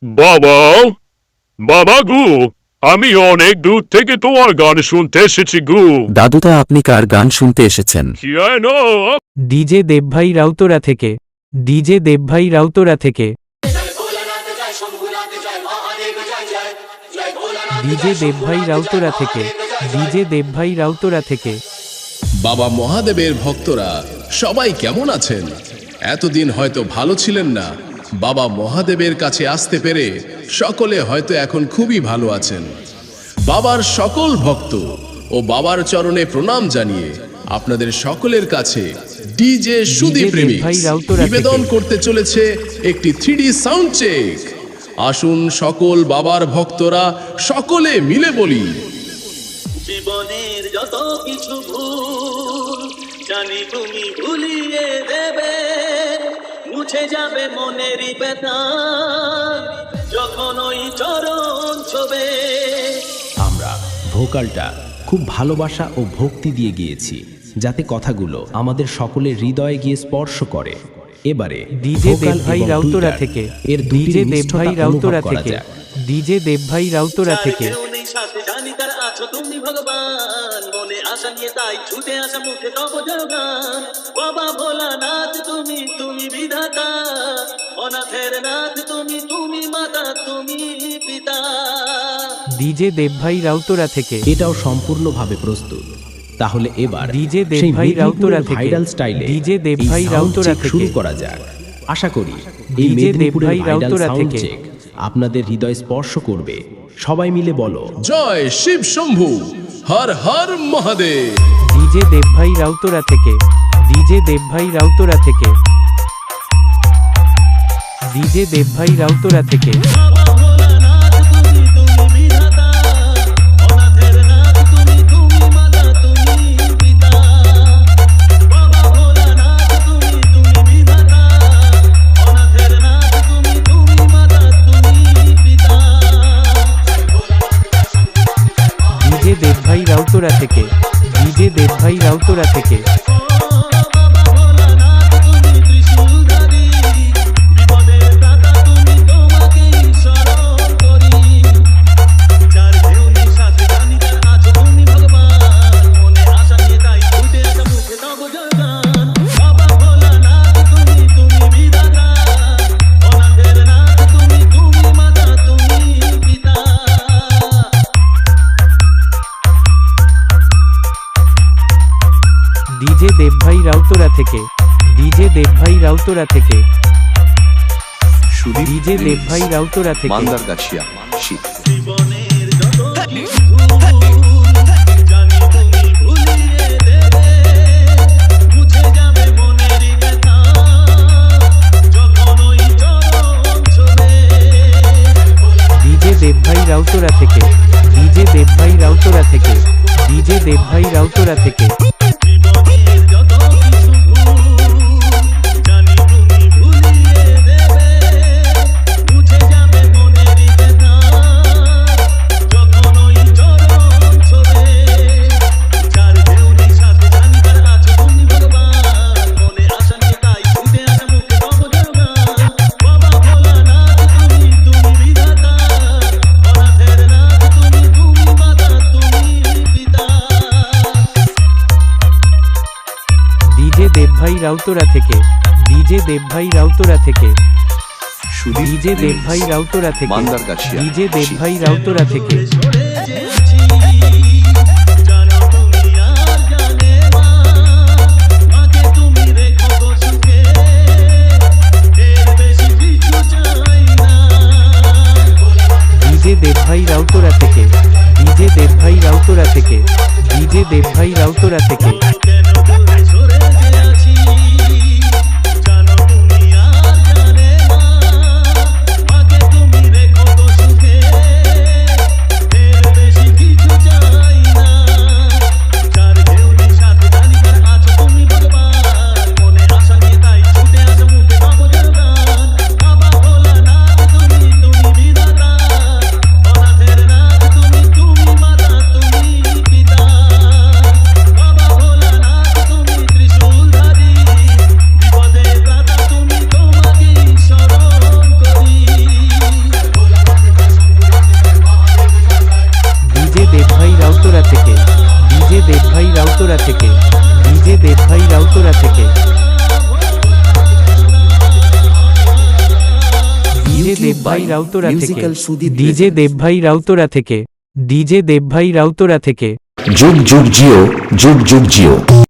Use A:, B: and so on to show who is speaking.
A: বাবা, বাবা গো, আমি অনেক দূর থেকে তোমার গান শুনতে এসেছি গো।
B: দাদুদা, আপনি কার গান শুনতে এসেছেন?
A: কেন?
C: ডিজে দেবভাই রাউতরা থেকে, ডিজে দেবভাই রাউতরা থেকে, ডিজে দেবভাই রাউতরা থেকে, ডিজে দেবভাই রাউতরা থেকে।
D: বাবা মহাদেবের ভক্তরা সবাই কেমন আছেন? এতদিন হয়তো ভালো ছিলেন না। বাবা মহাদেবের কাছে আসতে পেরে সকলে হয়তো এখন খুবই ভালো আছেন। বাবার সকল ভক্ত ও বাবার চরণে প্রণাম জানিয়ে আপনাদের সকলের কাছে ডিজে সুদীপ রিমিক্স নিবেদন করতে চলেছে একটি 3D সাউন্ড চেক। আসুন সকল বাবার ভক্তরা সকলে মিলে বলি,
E: জীবনের যত কিছু ভুল জানি তুমি ভুলিয়ে দেবে, মুছে যাবে মনেরই ব্যথা যখন ওই চরণ ছবে।
F: আমরা ভোকালটা খুব ভালোবাসা ও ভক্তি দিয়ে গিয়েছি, যাতে কথাগুলো আমাদের সকলের হৃদয়ে গিয়ে স্পর্শ করে। এবারে
C: ডিজে দেবভাই রাউতরা থেকে,
F: এর
C: ডিজে দেবভাই রাউতরা থেকে, ডিজে দেবভাই রাউতরা থেকে।
E: সাথে জানি তার আছো তুমি ভগবান, মনে আশা নিয়ে তাই ছুটে আসা মুখে তব জগান। বাবা ভোলানাথ তুমি, তুমি বিধাতা, অনাথের নাথ তুমি, তুমি মাতা, তুমি পিতা।
C: ডিজে দেবভাই রাউতরা থেকে,
F: এটাও সম্পূর্ণভাবে প্রস্তুত। তাহলে এবার
C: ডিজে দেবভাই রাউতরা থেকে,
F: ভাইরাল স্টাইলে
C: ডিজে দেবভাই রাউতরা থেকে
F: শুরু করা যাক। আশা করি এই
C: ডিজে
F: মেদিনীপুরের
C: দেবভাই
F: ভাইরাল
C: রাউতরা
F: সাউন্ড
C: থেকে।
F: চেক আপনাদের হৃদয় স্পর্শ করবে। সবাই মিলে বলো,
D: জয় শিব শম্ভু, হর হর মহাদেব।
C: ডিজে দেবভাই রাউতরা থেকে, ডিজে দেবভাই রাউতরা থেকে, ডিজে দেবভাই রাউতরা থেকে।
E: বাবা ভোলানাথ তুমি, তুমি বিধাতা, অনাথের নাথ তুমি, তুমি মাতা, তুমি পিতা। বাবা ভোলানাথ তুমি, তুমি বিধাতা, অনাথের নাথ তুমি, তুমি মাতা, তুমি পিতা।
C: ডিজে দেবভাই রাউতরা থেকে, ডিজে দেবভাই রাউতরা থেকে।
E: বাবা ভোলানাথ তুমি ত্রিশূলধারী, বিপদের দাতা তুমি, তোমাকেই শরণ করি। যার কেউ নেই সাথে জানি তার আছো তুমি ভগবান, মনে আশা নিয়ে তাই ছুটে আসা মুখে তব জয়গান। বাবা ভোলানাথ তুমি, তুমি বিধাতা, অনাথের নাথ তুমি, তুমি মাতা, তুমি পিতা।
C: ডিজে দেবভাই রাউতরা থেকে, ডিজে দেবভাই রাউতরা থেকে, ডিজে দেবভাই রাউতরা থেকে।
G: মান্দারগাছিয়া শীত।
E: জীবনের যত কিছু জানি তুমি ভুলিয়ে দেবে, মুছে যাবে মনেরই ব্যথা যখন ওই চরণ ছবে।
C: ডিজে দেবভাই রাউতরা থেকে, ডিজে দেবভাই রাউতরা থেকে, ডিজে দেবভাই রাউতরা থেকে।
E: জীবনের যত কিছু জানি তুমি ভুলিয়ে দেবে, মুছে যাবে মনেরই ব্যথা যখন ওই চরণ ছবে। যার কেউ নেই সাথে জানি তার আছো তুমি ভগবান, মনে আশা নিয়ে তাই ছুটে আসা মুখে তব জয়গান। বাবা ভোলানাথ তুমি, তুমি বিধাতা, অনাথের নাথ তুমি, তুমি মাতা, তুমি পিতা।
C: ডিজে দেবভাই রাউতরা থেকে, ডিজে দেবভাই রাউতরা থেকে, ডিজে দেবভাই রাউতরা থেকে,
G: মান্দারগাছিয়া
C: ডিজে দেবভাই রাউতরা থেকে।
E: সরে যেছি জানো তুমি আর জানে মা, মাকে তুমি রেখো গো সুখে, এর বেশি কিছু চাই না।
C: ডিজে দেবভাই রাউতরা থেকে, ডিজে দেবভাই রাউতরা থেকে, ডিজে দেবভাই রাউতরা থেকে।
E: কেন দূরে সরে যেছি জানো তুমি আর জানে মা, মাকে তুমি রেখো গো সুখে, এর বেশি কিছু চাই না। যার কেউ নেই সাথে জানি তার আছো তুমি ভগবান, মনে আশা নিয়ে তাই ছুটে আসা মুখে তব জয়গান। বাবা ভোলানাথ তুমি, তুমি বিধাতা, অনাথের নাথ তুমি, তুমি মাতা, তুমি পিতা। বাবা ভোলানাথ
C: দেবভাই রাউতরা থেকে ডিজে দেবভাই রাউতরা থেকে ডিজে দেবভাই রাউতরা থেকে ডিজে দেবভাই রাউতরা থেকে ডিজে দেবভাই রাউতরা থেকে
B: যুগ যুগ জিও, যুগ যুগ জিও।